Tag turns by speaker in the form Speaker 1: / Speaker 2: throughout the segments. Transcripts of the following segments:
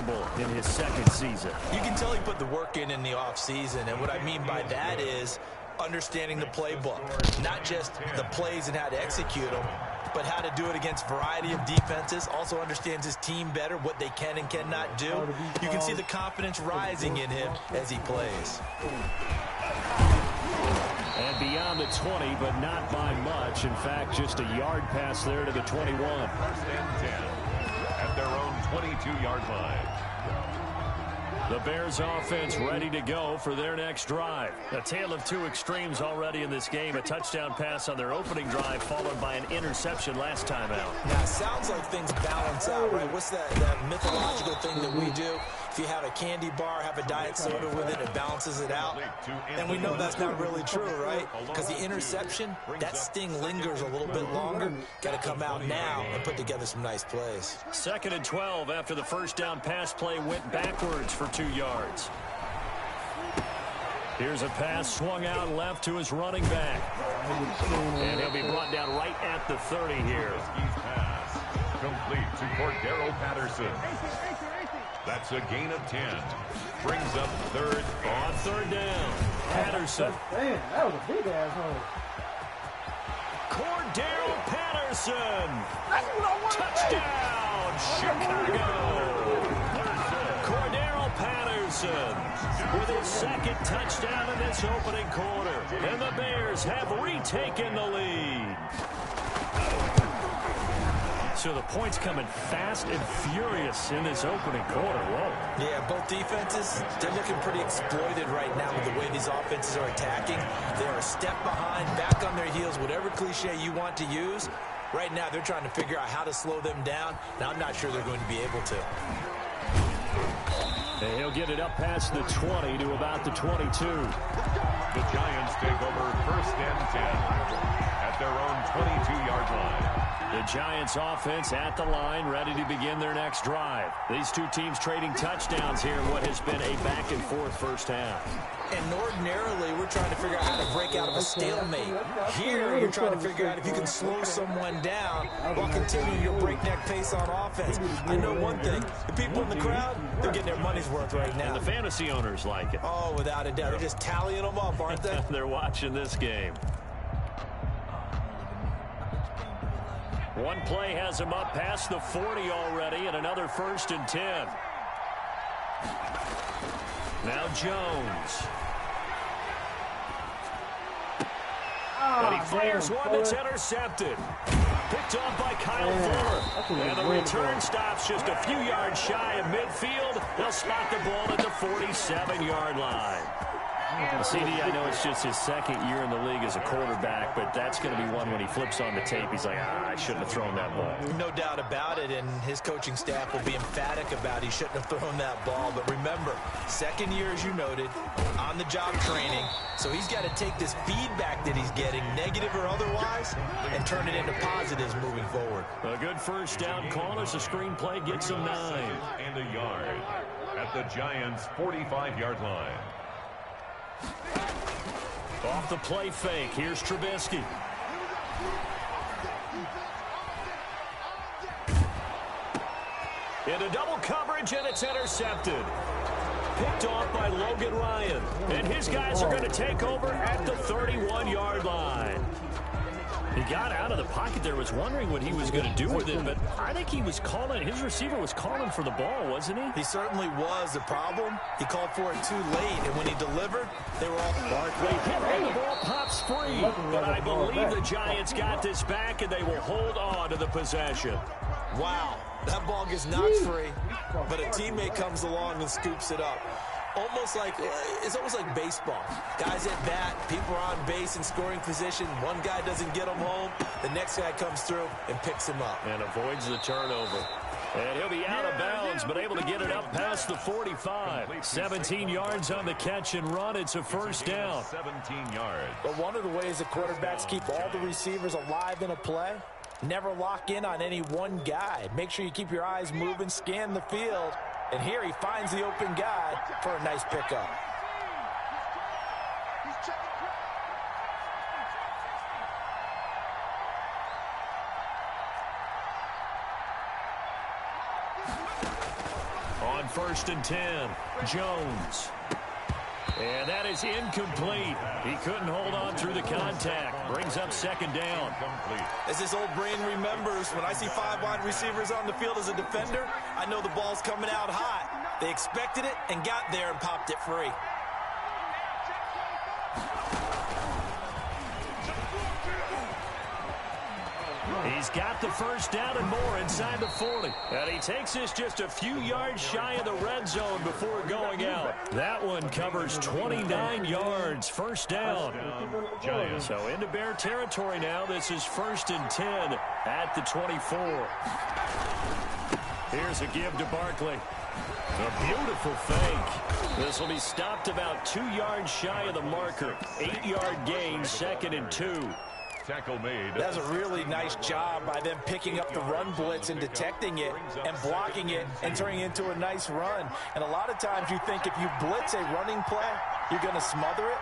Speaker 1: comfortable in his second season.
Speaker 2: You can tell he put the work in the offseason, and what I mean by that is understanding the playbook, not just the plays and how to execute them, but how to do it against a variety of defenses. Also understands his team better, what they can and cannot do. You can see the confidence rising in him as he plays.
Speaker 1: And beyond the 20, but not by much. In fact, just a yard pass there to the 21.
Speaker 3: First and 10 at their own 22-yard line.
Speaker 1: The Bears offense ready to go for their next drive. A tale of two extremes already in this game. A touchdown pass on their opening drive followed by an interception last time out.
Speaker 2: Now, it sounds like things balance out, right? What's that mythological thing that we do? If you have a candy bar, have a diet soda with it, it balances it out. And we know that's not really true, right? Because the interception, that sting lingers a little bit longer. Got to come out now and put together some nice plays.
Speaker 1: 2nd and 12 after the first down pass play went backwards for 2 yards. Here's a pass swung out left to his running back. And he'll be brought down right at the 30 here.
Speaker 3: Pass complete to Cordero Patterson. That's a gain of 10. Brings up third.
Speaker 1: On 3rd down, Patterson.
Speaker 4: Man, that was a big asshole.
Speaker 1: Cordero Patterson. Touchdown, Chicago. Cordero Patterson with his second touchdown in this opening quarter. And the Bears have retaken the lead. So the points coming fast and furious in this opening quarter. Whoa.
Speaker 2: Yeah, both defenses, they're looking pretty exploited right now with the way these offenses are attacking. They are a step behind, back on their heels, whatever cliche you want to use. Right now, they're trying to figure out how to slow them down, and I'm not sure they're going to be able to.
Speaker 1: And he'll get it up past the 20 to about the 22.
Speaker 3: The Giants take over 1st and 10 at their own 22-yard line.
Speaker 1: The Giants offense at the line, ready to begin their next drive. These two teams trading touchdowns here in what has been a back-and-forth first half.
Speaker 2: And ordinarily, we're trying to figure out how to break out of a stalemate. Here, you're trying to figure out if you can slow someone down while continuing your breakneck pace on offense. I know one thing. The people in the crowd, they're getting their money's worth right now.
Speaker 1: And the fantasy owners like it.
Speaker 2: Oh, without a doubt. They're just tallying them up, aren't they?
Speaker 1: They're watching this game. One play has him up past the 40 already, and another 1st and 10. Now Jones. And he fires one that's intercepted. Picked off by Kyle Fuller. And the return stops just a few yards shy of midfield. They'll spot the ball at the 47-yard line. CD, I know it's just his second year in the league as a quarterback, but that's going to be one when he flips on the tape, he's like, I shouldn't have thrown that ball.
Speaker 2: No doubt about it, and his coaching staff will be emphatic about he shouldn't have thrown that ball. But remember, second year, as you noted, on-the-job training, so he's got to take this feedback that he's getting, negative or otherwise, and turn it into positives moving forward.
Speaker 1: A good first down call as the screenplay gets him 9.
Speaker 3: And a yard at the Giants' 45-yard line.
Speaker 1: Off the play fake, here's Trubisky. Into double coverage, and it's intercepted. Picked off by Logan Ryan. And his guys are going to take over at the 31-yard line. He got out of the pocket there, was wondering what he was going to do with it, but I think he was calling, his receiver was calling for the ball, wasn't he?
Speaker 2: He certainly was. The problem, he called for it too late, and when he delivered, they were all
Speaker 1: Barkley hit and the ball pops free. But I believe the Giants got this back, and they will hold on to the possession.
Speaker 2: Wow, that ball gets knocked free, but a teammate comes along and scoops it up. It's almost like baseball. Guys at bat, people are on base in scoring position. One guy doesn't get him home. The next guy comes through and picks him up.
Speaker 1: And avoids the turnover. And he'll be out of bounds, but able to get it up past the 45. 17 yards on the catch and run. It's a first down.
Speaker 3: 17 yards.
Speaker 2: But one of the ways the quarterbacks keep all the receivers alive in a play, never lock in on any one guy. Make sure you keep your eyes moving, scan the field. And here he finds the open guy for a nice pickup.
Speaker 1: On on 1st and 10. Jones. And that is incomplete. He couldn't hold on through the contact. Brings up 2nd down.
Speaker 2: As this old brain remembers, when I see 5 wide receivers on the field as a defender, I know the ball's coming out hot. They expected it and got there and popped it free.
Speaker 1: He's got the 1st down and more inside the 40. And he takes us just a few yards shy of the red zone before going out. That one covers 29 yards. 1st down. So into Bear territory now. This is 1st and 10 at the 24. Here's a give to Barkley. A beautiful fake. This will be stopped about 2 yards shy of the marker. 8-yard gain, 2nd and 2.
Speaker 3: Tackle made.
Speaker 2: That's a really nice job by them picking up the run blitz and detecting it and blocking it and turning it into a nice run. And a lot of times you think if you blitz a running play, you're going to smother it.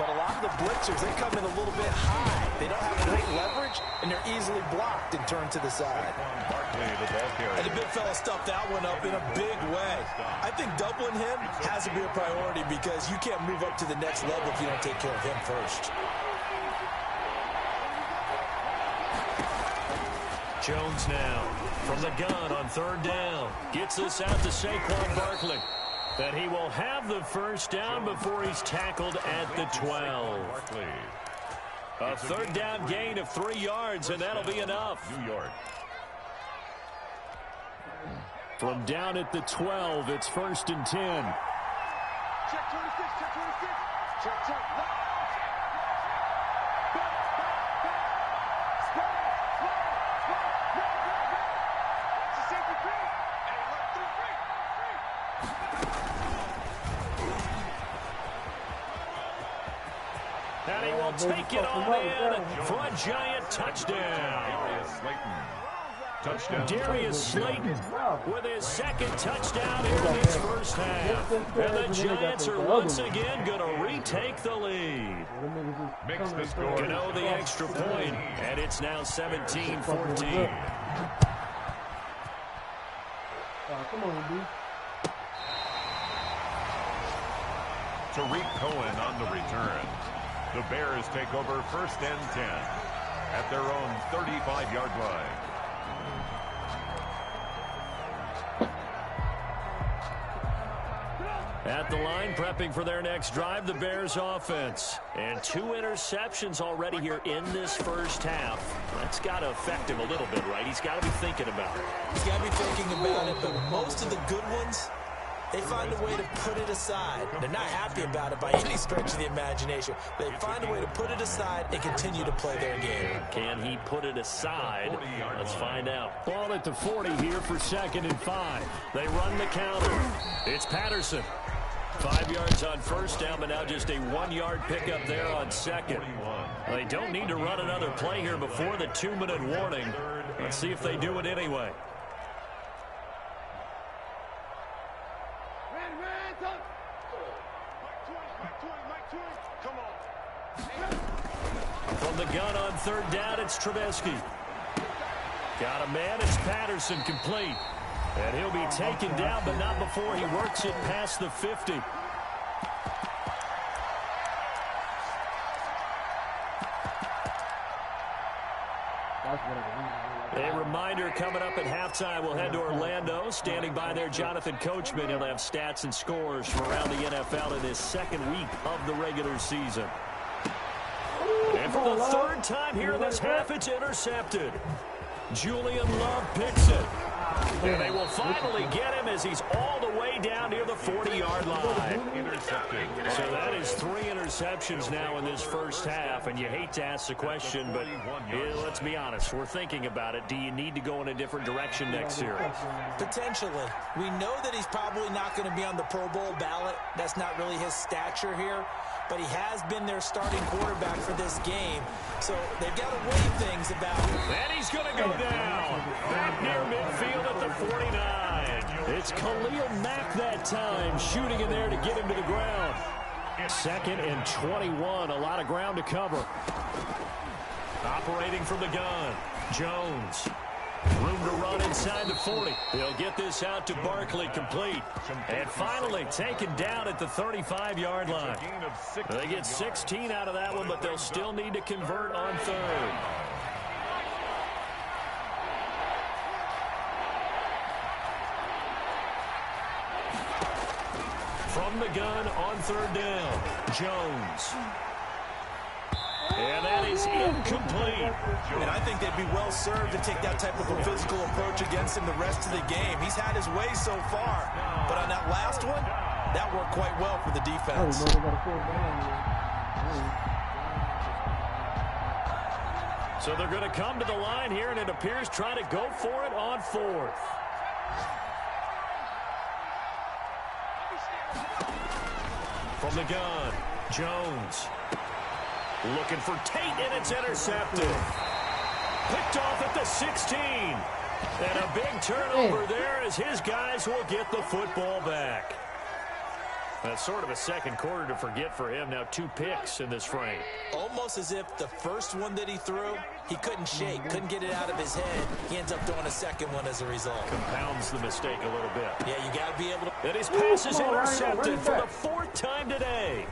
Speaker 2: But a lot of the blitzers, they come in a little bit high. They don't have great leverage, and they're easily blocked and turned to the side. And the big fella stuffed that one up in a big way. I think doubling him has to be a priority because you can't move up to the next level if you don't take care of him first.
Speaker 1: Jones now from the gun on 3rd down. Gets this out to Saquon Barkley. And he will have the 1st down before he's tackled at the 12. A 3rd down gain of 3 yards, and that'll be enough.
Speaker 3: New York.
Speaker 1: From down at the 12, it's 1st and 10.
Speaker 5: Check 26, check 26. Check.
Speaker 1: And he will take it all in for a giant touchdown. Darius Slayton with his 2nd touchdown here in this 1st half. And the Giants are once again going to retake the lead.
Speaker 3: Makes the score.
Speaker 1: Gano the extra point, and it's now 17-14.
Speaker 4: Come on, dude.
Speaker 3: Tariq Cohen on the return. The Bears take over 1st and 10 at their own 35-yard line.
Speaker 1: At the line, prepping for their next drive, the Bears offense. And 2 interceptions already here in this 1st half. That's got to affect him a little bit, right? He's got to be thinking about it.
Speaker 2: He's got to be thinking about it, but most of the good ones, they find a way to put it aside. They're not happy about it by any stretch of the imagination. They find a way to put it aside and continue to play their game.
Speaker 1: Can he put it aside? Let's find out. Ball at the 40 here for 2nd and 5. They run the counter. It's Patterson. 5 yards on 1st down, but now just a 1-yard pickup there on 2nd. They don't need to run another play here before the 2-minute warning. Let's see if they do it anyway. From the gun on 3rd down, it's Trubisky. Got a man, it's Patterson, complete. And he'll be taken down, but not before he works it past the 50. A reminder coming up at halftime, we'll head to Orlando. Standing by there, Jonathan Coachman. He'll have stats and scores from around the NFL in this 2nd week of the regular season. And for the 3rd time here in this half, it's intercepted. Julian Love picks it. And they will finally get him as he's all the way down near the 40-yard line.
Speaker 3: Intercepted.
Speaker 1: So that is 3 interceptions now in this 1st half. And you hate to ask the question, but let's be honest. We're thinking about it. Do you need to go in a different direction next year?
Speaker 2: Potentially. We know that he's probably not going to be on the Pro Bowl ballot. That's not really his stature here. But he has been their starting quarterback for this game. So they've got to weigh things about him.
Speaker 1: And he's going to go down. Back near midfield at the 49. It's Khalil Mack that time, shooting in there to get him to the ground. 2nd and 21. A lot of ground to cover. Operating from the gun. Jones. Room to run inside the 40. He'll get this out to Barkley, complete. And finally taken down at the 35-yard line. They get 16 out of that one, but they'll still need to convert on third. From the gun on third down, Jones. And that is incomplete.
Speaker 2: And I think they'd be well served to take that type of a physical approach against him the rest of the game. He's had his way so far. But on that last one, that worked quite well for the defense.
Speaker 1: So they're going to come to the line here, and it appears trying to go for it on fourth. From the gun, Jones. Looking for Tate, and it's intercepted. Picked off at the 16. And a big turnover there as his guys will get the football back. That's sort of a second quarter to forget for him. Now 2 picks in this frame.
Speaker 2: Almost as if the first one that he threw, he couldn't shake, couldn't get it out of his head. He ends up throwing a second one as a result.
Speaker 1: Compounds the mistake a little bit.
Speaker 2: Yeah, you got to be able to.
Speaker 1: And his pass is intercepted for the 4th time today.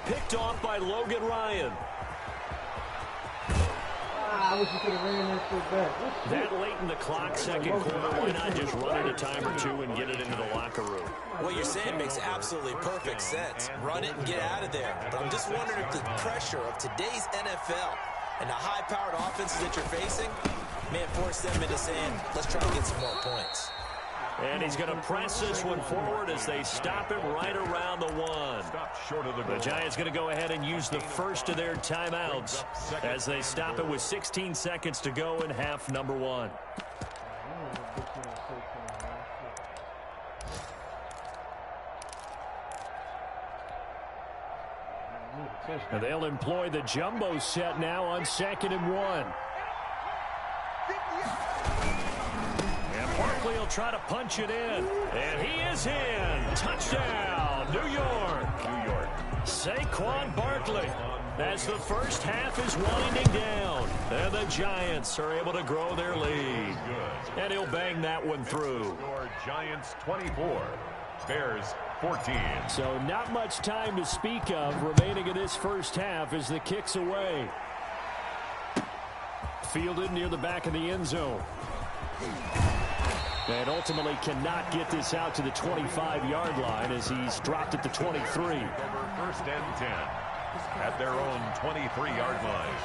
Speaker 1: Picked off by Logan Ryan.
Speaker 4: I wish you could have ran that shit back.
Speaker 1: That late in the clock, second quarter, why not just run it a time or two and get it into the locker room?
Speaker 2: What you're saying makes absolutely perfect sense. Run it and get out of there. But I'm just wondering if the pressure of today's NFL and the high-powered offenses that you're facing may have forced them into saying, let's try to get some more points.
Speaker 1: And he's going to press this one forward as they stop him right around the 1. The Giants going to go ahead and use the first of their timeouts as they stop it with 16 seconds to go in half number 1. And they'll employ the jumbo set now on 2nd and 1. Barkley will try to punch it in. And he is in. Touchdown, New York. Saquon Barkley as the first half is winding down. And the Giants are able to grow their lead. And he'll bang that one through.
Speaker 3: Giants 24, Bears 14.
Speaker 1: So not much time to speak of remaining in this first half as the kick's away. Fielded near the back of the end zone. And ultimately cannot get this out to the 25-yard line as he's dropped at the 23.
Speaker 3: First and 10 at their own 23-yard line.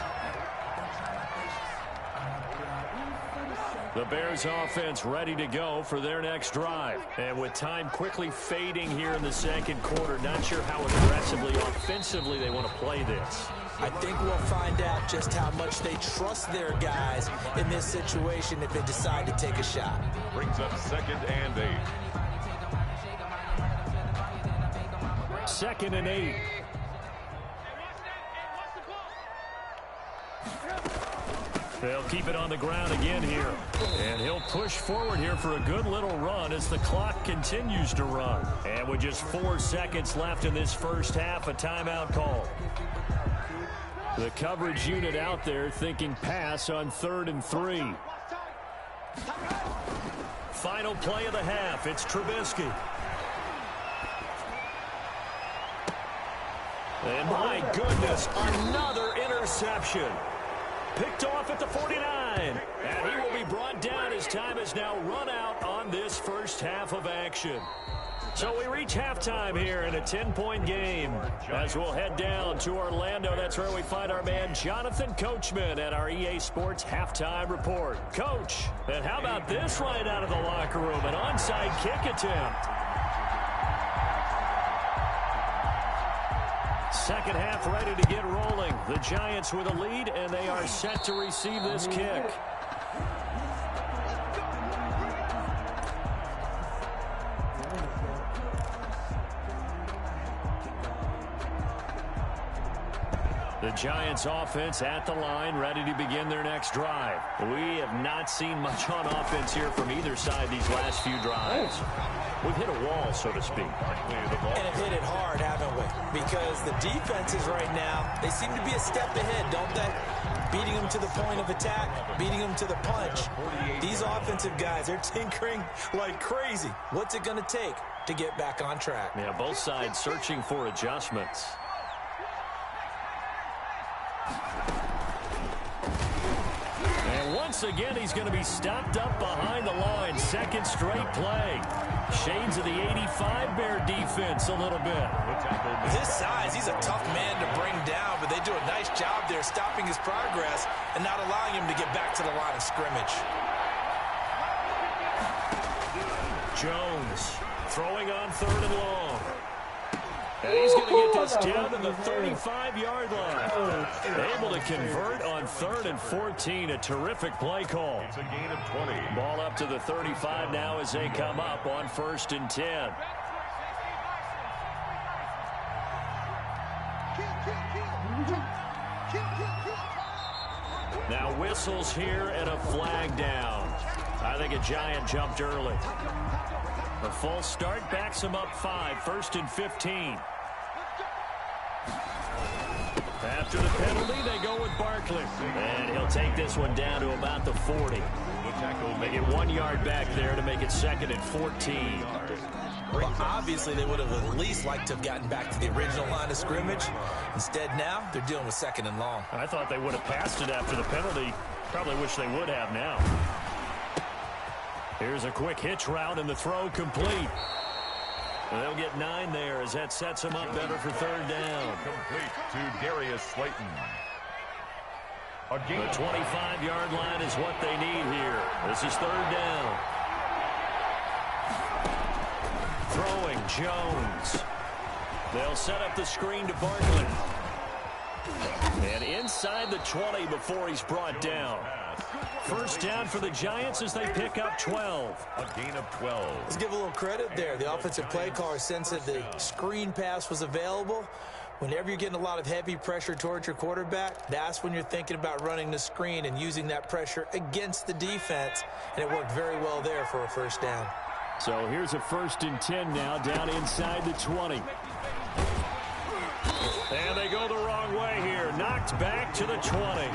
Speaker 1: The Bears offense ready to go for their next drive. And with time quickly fading here in the second quarter, not sure how aggressively, offensively they want to play this.
Speaker 2: I think we'll find out just how much they trust their guys in this situation if they decide to take a shot.
Speaker 3: Brings up 2nd and 8.
Speaker 1: 2nd and 8. They'll keep it on the ground again here. And he'll push forward here for a good little run as the clock continues to run. And with just 4 seconds left in this first half, a timeout call. The coverage unit out there thinking pass on 3rd and 3. Final play of the half. It's Trubisky. And my goodness, another interception. Picked off at the 49. And he will be brought down as time has now run out on this first half of action. So we reach halftime here in a 10-point game. As we'll head down to Orlando, that's where we find our man Jonathan Coachman at our EA Sports Halftime Report. Coach, and how about this right out of the locker room? An onside kick attempt. Second half ready to get rolling. The Giants with a lead, and they are set to receive this kick. The Giants offense at the line, ready to begin their next drive. We have not seen much on offense here from either side these last few drives. We've hit a wall, so to speak.
Speaker 2: And have hit it hard, haven't we? Because the defenses right now, they seem to be a step ahead, don't they? Beating them to the point of attack, beating them to the punch. These offensive guys, they're tinkering like crazy. What's it going to take to get back on track?
Speaker 1: Yeah, both sides searching for adjustments. And once again, he's going to be stopped up behind the line. Second straight play. Shades of the 85 Bear defense a little bit.
Speaker 2: With his size, he's a tough man to bring down, but they do a nice job there stopping his progress and not allowing him to get back to the line of scrimmage.
Speaker 1: Jones throwing on 3rd and long. And he's going to get this down to the 35-yard line. Able to convert on 3rd and 14. A terrific play call.
Speaker 3: It's a gain of 20.
Speaker 1: Ball up to the 35 now as they come up on 1st and 10. Now whistles here and a flag down. I think a Giant jumped early. A false start backs him up 5. 1st and 15. After the penalty, they go with Barkley. And he'll take this one down to about the 40. They get 1 yard back there to make it 2nd and 14.
Speaker 2: Well, obviously, they would have at least liked to have gotten back to the original line of scrimmage. Instead, now, they're dealing with 2nd and long.
Speaker 1: I thought they would have passed it after the penalty. Probably wish they would have now. Here's a quick hitch route, and the throw complete. And they'll get 9 there as that sets them up better for 3rd down.
Speaker 3: Complete to Darius Slayton.
Speaker 1: The 25-yard line is what they need here. This is 3rd down. Throwing Jones. They'll set up the screen to Barkley. And inside the 20 before he's brought down. 1st down for the Giants as they pick up 12.
Speaker 3: A gain of 12.
Speaker 2: Let's give a little credit there. The offensive play caller sensed that the screen pass was available. Whenever you're getting a lot of heavy pressure towards your quarterback, that's when you're thinking about running the screen and using that pressure against the defense. And it worked very well there for a 1st down.
Speaker 1: So here's a 1st and 10 now down inside the 20. And they go the wrong way here. Knocked back to the 20.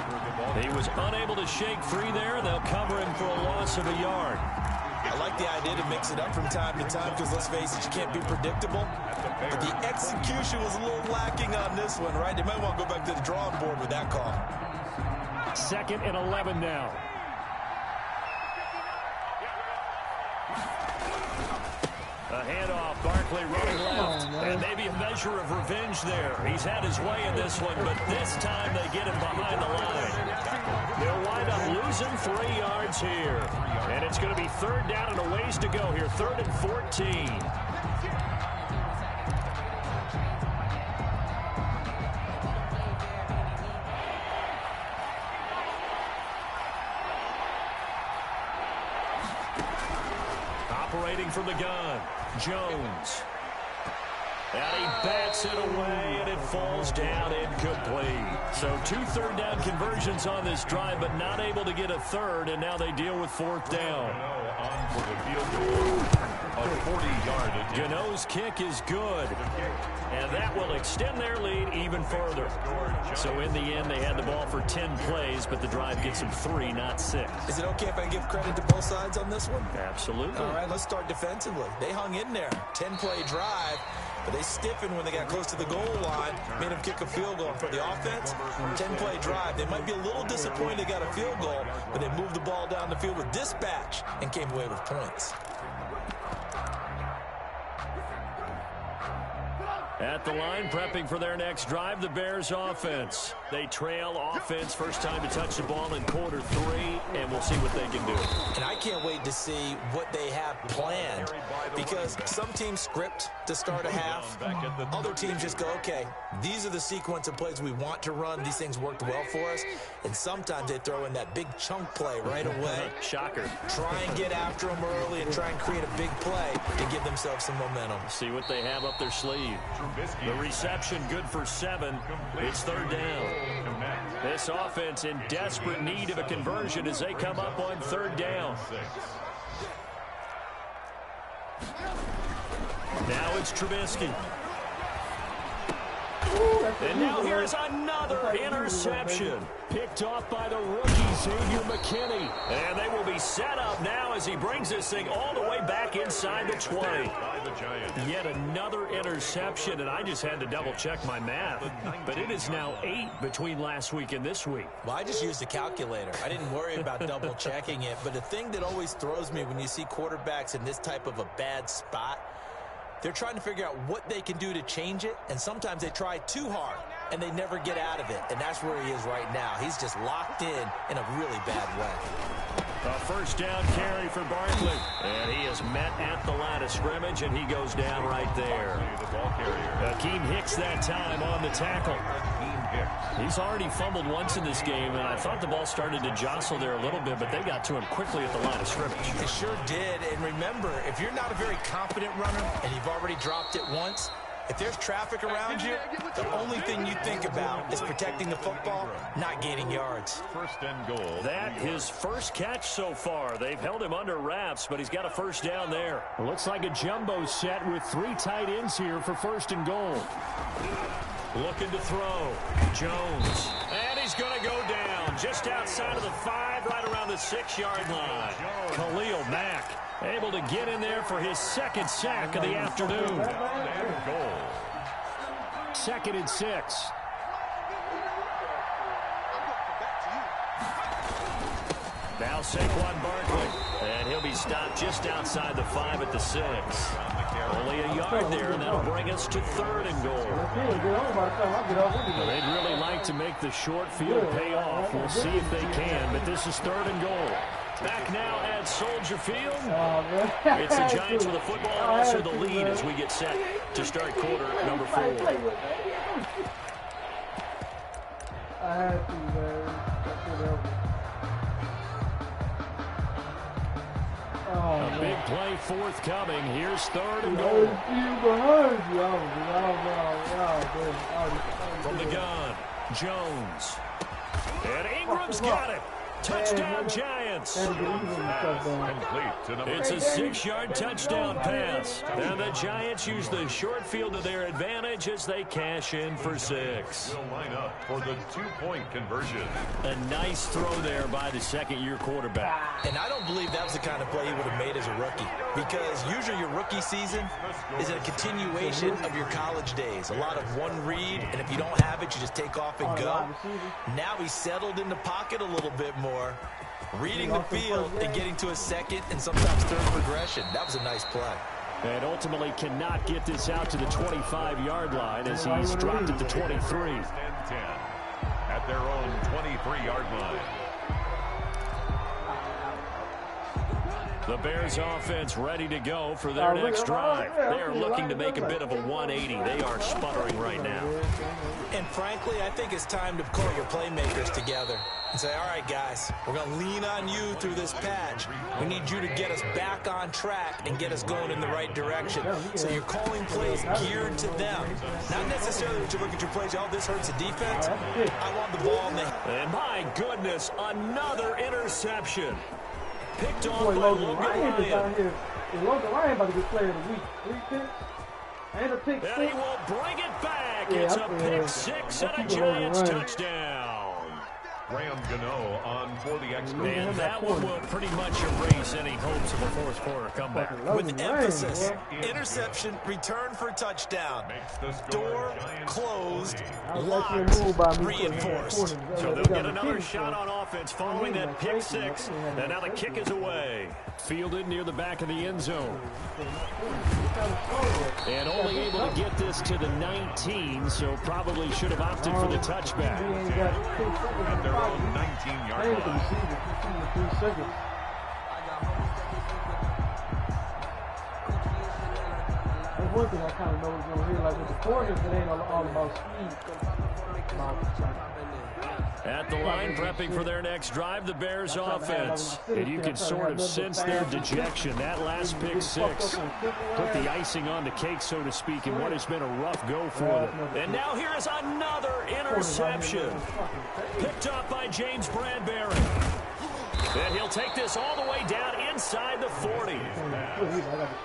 Speaker 1: He was unable to shake free there. They'll cover him for a loss of a yard.
Speaker 2: I like the idea to mix it up from time to time because, let's face it, you can't be predictable. But the execution was a little lacking on this one, right? They might want to go back to the drawing board with that call.
Speaker 1: 2nd and 11 now. A handoff, Barkley running left, and maybe a measure of revenge there. He's had his way in this one, but this time they get him behind the line. They'll wind up losing 3 yards here, and it's going to be 3rd down and a ways to go here, 3rd and 14. Operating from the gun, Jones. And he bats it away, and it falls down incomplete. So 2 3rd down conversions on this drive, but not able to get a 3rd, and now they deal with 4th down.
Speaker 3: On for the field goal. A 40-yard attempt.
Speaker 1: Gano's kick is good, and that will extend their lead even further. So in the end, they had the ball for 10 plays, but the drive gets them 3, not 6.
Speaker 2: Is it okay if I give credit to both sides on this one?
Speaker 1: Absolutely.
Speaker 2: All right, let's start defensively. They hung in there. 10-play drive. But they stiffened when they got close to the goal line, made them kick a field goal. For the offense, 10-play drive. They might be a little disappointed they got a field goal, but they moved the ball down the field with dispatch and came away with points.
Speaker 1: At the line, prepping for their next drive, the Bears offense. They trail offense, first time to touch the ball in quarter 3, and we'll see what they can do.
Speaker 2: And I can't wait to see what they have planned, because some teams script to start a half. Other teams just go, okay, these are the sequence of plays we want to run. These things worked well for us. And sometimes they throw in that big chunk play right away.
Speaker 1: Shocker.
Speaker 2: Try and get after them early and try and create a big play to give themselves some momentum.
Speaker 1: See what they have up their sleeve. The reception good for 7. It's 3rd down. This offense in desperate need of a conversion as they come up on 3rd down. Now it's Trubisky. And now here's another interception. Picked off by the rookie, Xavier McKinney. And they will be set up now as he brings this thing all the way back inside the 20. Yet another interception, and I just had to double-check my math. But it is now 8 between last week and this week.
Speaker 2: Well, I just used a calculator. I didn't worry about double-checking it. But the thing that always throws me when you see quarterbacks in this type of a bad spot, they're trying to figure out what they can do to change it, and sometimes they try too hard, and they never get out of it. And that's where he is right now. He's just locked in a really bad way.
Speaker 1: A first down carry for Barkley. And he is met at the line of scrimmage, and he goes down right there. Akeem Hicks that time on the tackle. He's already fumbled once in this game, and I thought the ball started to jostle there a little bit, but they got to him quickly at the line of scrimmage.
Speaker 2: It sure did. And remember, if you're not a very confident runner and you've already dropped it once, if there's traffic around you, the only thing you think about is protecting the football, not gaining yards.
Speaker 3: First and goal.
Speaker 1: That his first catch so far. They've held him under wraps, but he's got a first down there. It looks like a jumbo set with 3 tight ends here for first and goal. Looking to throw. Jones. And he's going to go down just outside of the 5, right around the 6-yard line. Khalil Mack able to get in there for his second sack of the afternoon. Second and 6. Now Saquon Barkley. And he'll be stopped just outside the 5 at the 6. Only a yard there, and that'll bring us to 3rd and goal. They'd really like to make the short field pay off. We'll see if they can, but this is 3rd and goal. Back now at Soldier Field. It's the Giants with the football and also the lead as we get set to start quarter number 4. A big play forthcoming. Here's 3rd and goal. From the gun, Jones. And Ingram's got it. Touchdown, Giants. It's a 6-yard touchdown pass. And the Giants use the short field to their advantage as they cash in for 6.
Speaker 3: Will line up for the 2-point conversion.
Speaker 1: A nice throw there by the second-year quarterback.
Speaker 2: And I don't believe that was the kind of play he would have made as a rookie, because usually your rookie season is a continuation of your college days. A lot of one read, and if you don't have it, you just take off and go. Now he's settled in the pocket a little bit more, reading the field and getting to a second and sometimes third progression. That was a nice play.
Speaker 1: And ultimately cannot get this out to the 25-yard line as he's dropped at the 23.
Speaker 3: At their own 23-yard line.
Speaker 1: The Bears offense ready to go for their next drive. They are looking to make a bit of a 180. They are sputtering right now.
Speaker 2: And frankly, I think it's time to call your playmakers together and say, all right, guys, we're going to lean on you through this patch. We need you to get us back on track and get us going in the right direction. So you're calling plays geared to them. Not necessarily that you look at your plays, oh, this hurts the defense. I want the ball in the...
Speaker 1: And my goodness, another interception. Picked off by Logan Ryan.
Speaker 4: Logan Ryan about to be player of the week. 3 picks and a pick 6.
Speaker 1: And he will bring it back. It's a pick 6 and a Giants touchdown.
Speaker 3: Graham Gano on for the extra.
Speaker 1: And that one will pretty much erase any hopes of a fourth quarter comeback.
Speaker 2: With emphasis, interception, return for touchdown. Door closed, locked, reinforced.
Speaker 1: So they'll get another shot on offense following that pick 6. And now the kick is away. Fielded near the back of the end zone. And only able to get this to the 19, so probably should have opted for the touchback.
Speaker 3: At their own 19-yard line.
Speaker 4: That's one thing I kind of know is going to realize with the corners, it ain't all about speed.
Speaker 1: At the line, prepping for their next drive, the Bears offense. And you can sort of sense their dejection. That last pick 6 put the icing on the cake, so to speak, in what has been a rough go for them. And now here is another interception. Picked up by James Bradbury. And he'll take this all the way down inside the 40.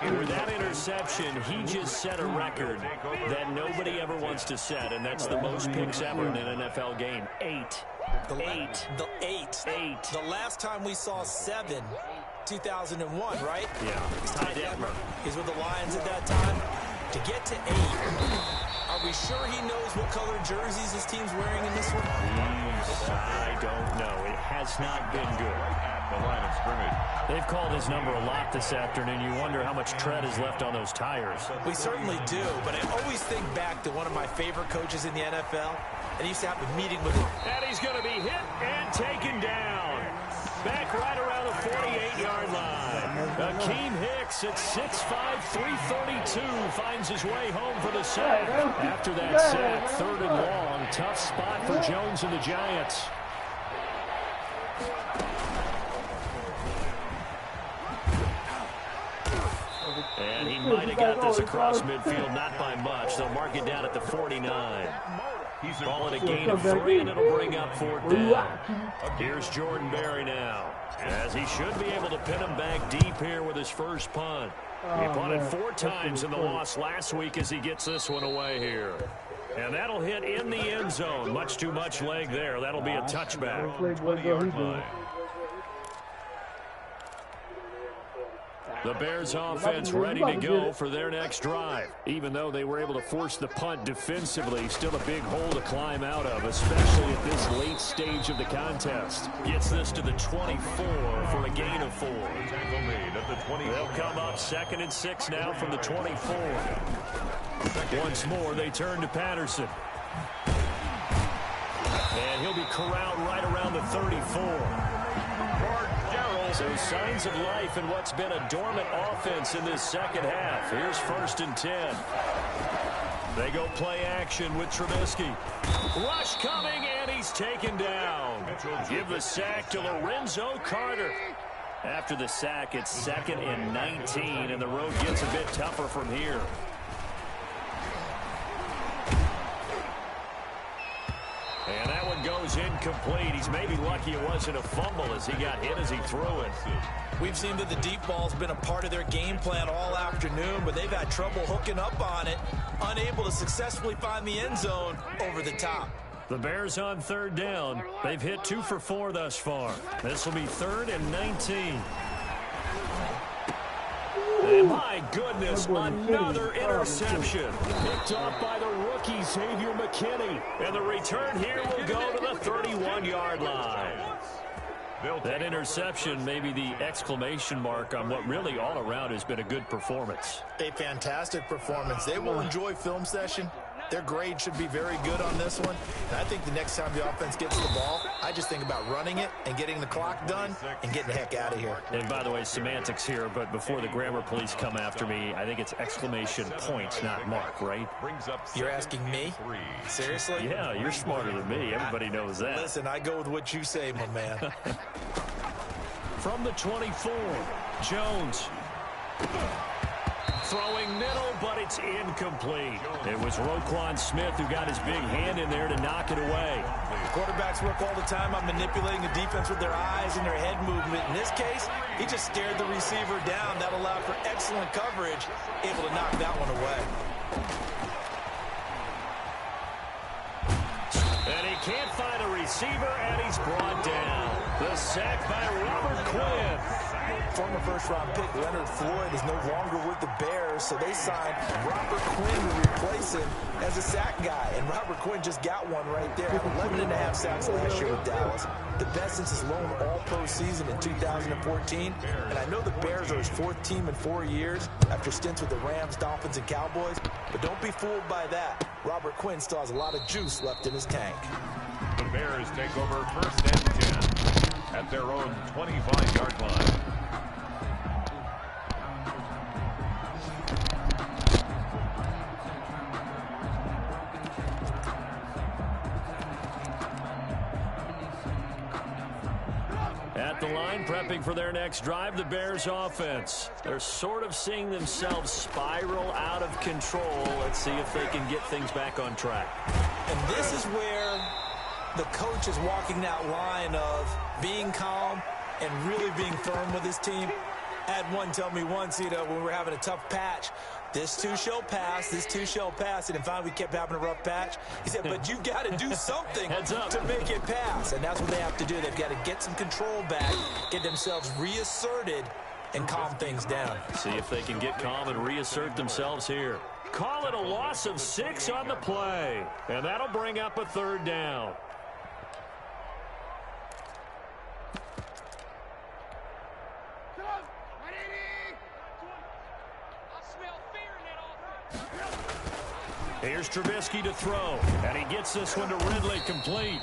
Speaker 1: And with that interception, he just set a record that nobody ever wants to set, and that's the most picks ever in an NFL game. 8.
Speaker 2: The last time we saw 7, 2001, right?
Speaker 1: Yeah.
Speaker 2: Ty Detmer. He's with the Lions at that time. To get to 8, are we sure he knows what color jerseys his team's wearing in this one?
Speaker 1: I don't know. It has not been good.
Speaker 3: The line of scrimmage.
Speaker 1: They've called his number a lot this afternoon. You wonder how much tread is left on those tires.
Speaker 2: We certainly do, but I always think back to one of my favorite coaches in the NFL, and he used to have a meeting with him.
Speaker 1: And he's going to be hit and taken down. Back right around the 48-yard line. Akeem Hicks at 6'5", 332 finds his way home for the sack. After that sack, 3rd and long. Tough spot for Jones and the Giants. And he might have got this across midfield, not by much. They'll mark it down at the 49. Call it a gain of 3, and it'll bring up 4th down. Here's Jordan Berry now, as he should be able to pin him back deep here with his first punt. He punted 4 times in the loss last week as he gets this one away here. And that'll hit in the end zone. Much too much leg there. That'll be a touchback.
Speaker 3: 20-yard line.
Speaker 1: The Bears offense ready to go for their next drive. Even though they were able to force the punt defensively, still a big hole to climb out of, especially at this late stage of the contest. Gets this to the 24 for a gain of 4.
Speaker 3: Tackle made at the 20.
Speaker 1: They'll come up 2nd and 6 now from the 24. Once more, they turn to Patterson. And he'll be corralled right around the 34. So signs of life in what's been a dormant offense in this second half. Here's 1st and 10. They go play action with Trubisky. Rush coming, and he's taken down. Give the sack to Lorenzo Carter. After the sack, it's 2nd and 19, and the road gets a bit tougher from here. And that one goes incomplete. He's maybe lucky it wasn't a fumble as he got hit as he threw it.
Speaker 2: We've seen that the deep ball's been a part of their game plan all afternoon, but they've had trouble hooking up on it, unable to successfully find the end zone over the top.
Speaker 1: The Bears on 3rd down. They've hit 2 for 4 thus far. This will be 3rd and 19. And my goodness, another interception. Picked off by the rookie, Xavier McKinney. And the return here will go to the 31-yard line. That interception may be the exclamation mark on what really all around has been a good performance.
Speaker 2: A fantastic performance. They will enjoy film session. Their grade should be very good on this one. And I think the next time the offense gets the ball, I just think about running it and getting the clock done and getting the heck out of here.
Speaker 1: And by the way, semantics here, but before the grammar police come after me, I think it's exclamation point, not mark, right?
Speaker 2: You're asking me? Seriously?
Speaker 1: Yeah, you're smarter than me. Everybody knows that.
Speaker 2: Listen, I go with what you say, my man.
Speaker 1: From the 24, Jones. Throwing middle, but it's incomplete. It was Roquan Smith who got his big hand in there to knock it away.
Speaker 2: Quarterbacks work all the time on manipulating the defense with their eyes and their head movement. In this case, he just stared the receiver down. That allowed for excellent coverage, able to knock that one away.
Speaker 1: And he can't find a receiver, and he's brought down. The sack by Robert Quinn.
Speaker 2: Former first-round pick Leonard Floyd is no longer with the Bears, so they signed Robert Quinn to replace him as a sack guy. And Robert Quinn just got one right there. 11.5 sacks last year with Dallas. The best since his lone all-pro season in 2014. And I know the Bears are his 4th team in 4 years after stints with the Rams, Dolphins, and Cowboys. But don't be fooled by that. Robert Quinn still has a lot of juice left in his tank.
Speaker 3: The Bears take over 1st and 10 at their own 25-yard line.
Speaker 1: At the line, prepping for their next drive, the Bears offense. They're sort of seeing themselves spiral out of control. Let's see if they can get things back on track.
Speaker 2: And this is where the coach is walking that line of being calm and really being firm with his team. I had one tell me once, when we were having a tough patch, this too shall pass, this too shall pass. And finally we kept having a rough patch. He said, but you got to do something to make it pass. And that's what they have to do. They've got to get some control back, get themselves reasserted, and calm things down.
Speaker 1: See if they can get calm and reassert themselves here. Call it a loss of 6 on the play. And that'll bring up a 3rd down. Here's Trubisky to throw, and he gets this one to Ridley complete.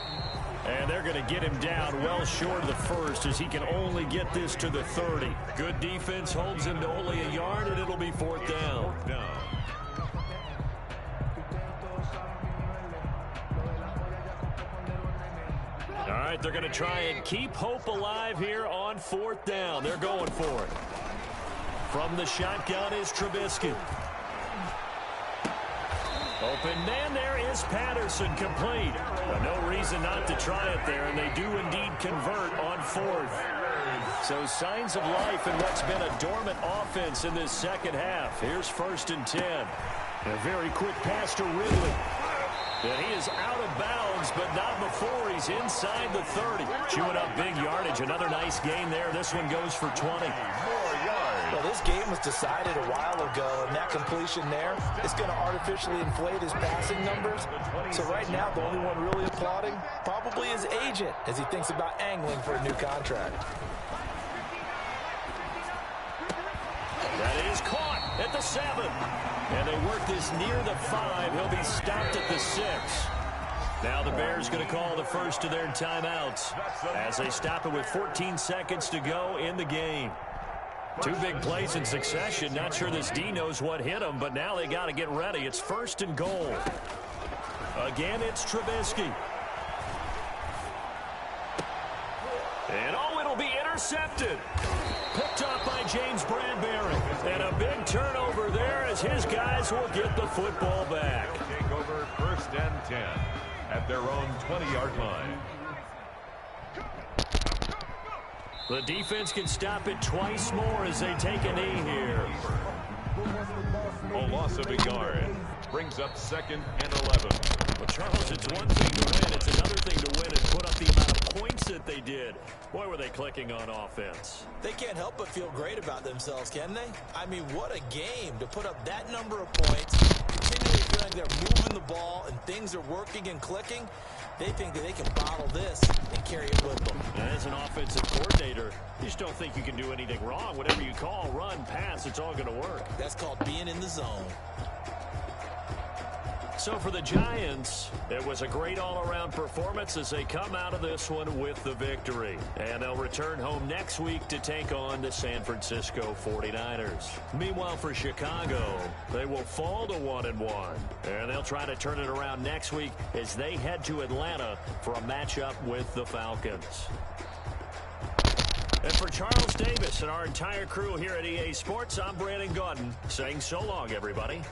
Speaker 1: And they're going to get him down well short of the first as he can only get this to the 30. Good defense holds him to only a yard, and it'll be 4th down. All right, they're going to try and keep hope alive here on 4th down. They're going for it. From the shotgun is Trubisky. Open man there is Patterson, complete. No reason not to try it there, and they do indeed convert on 4th. So signs of life in what's been a dormant offense in this second half. Here's 1st and 10. A very quick pass to Ridley. And he is out of bounds, but not before he's inside the 30. Chewing up big yardage. Another nice gain there. This one goes for 20.
Speaker 2: Well, this game was decided a while ago, and that completion there is going to artificially inflate his passing numbers. So right now, the only one really applauding probably his agent as he thinks about angling for a new contract.
Speaker 1: That is caught at the 7. And they work this near the 5. He'll be stopped at the 6. Now the Bears going to call the first of their timeouts as they stop it with 14 seconds to go in the game. 2 big plays in succession. Not sure this D knows what hit him, but now they got to get ready. It's 1st and goal. Again, it's Trubisky. And it'll be intercepted. Picked up by James Bradbury. And a big turnover there as his guys will get the football back.
Speaker 3: Take over 1st and 10 at their own 20-yard line.
Speaker 1: The defense can stop it twice more as they take a knee here.
Speaker 3: A loss of a yard brings up 2nd and 11.
Speaker 1: Well, Charles, it's one thing to win. It's another thing to win and put up the amount of points that they did. Boy, were they clicking on offense.
Speaker 2: They can't help but feel great about themselves, can they? I mean, what a game to put up that number of points, continually feeling they're moving the ball and things are working and clicking. They think that they can bottle this and carry it with them.
Speaker 1: And as an offensive coordinator, you just don't think you can do anything wrong. Whatever you call, run, pass, it's all going to work.
Speaker 2: That's called being in the zone.
Speaker 1: So for the Giants, it was a great all-around performance as they come out of this one with the victory. And they'll return home next week to take on the San Francisco 49ers. Meanwhile, for Chicago, they will fall to 1-1. And they'll try to turn it around next week as they head to Atlanta for a matchup with the Falcons. And for Charles Davis and our entire crew here at EA Sports, I'm Brandon Gaudin saying so long, everybody.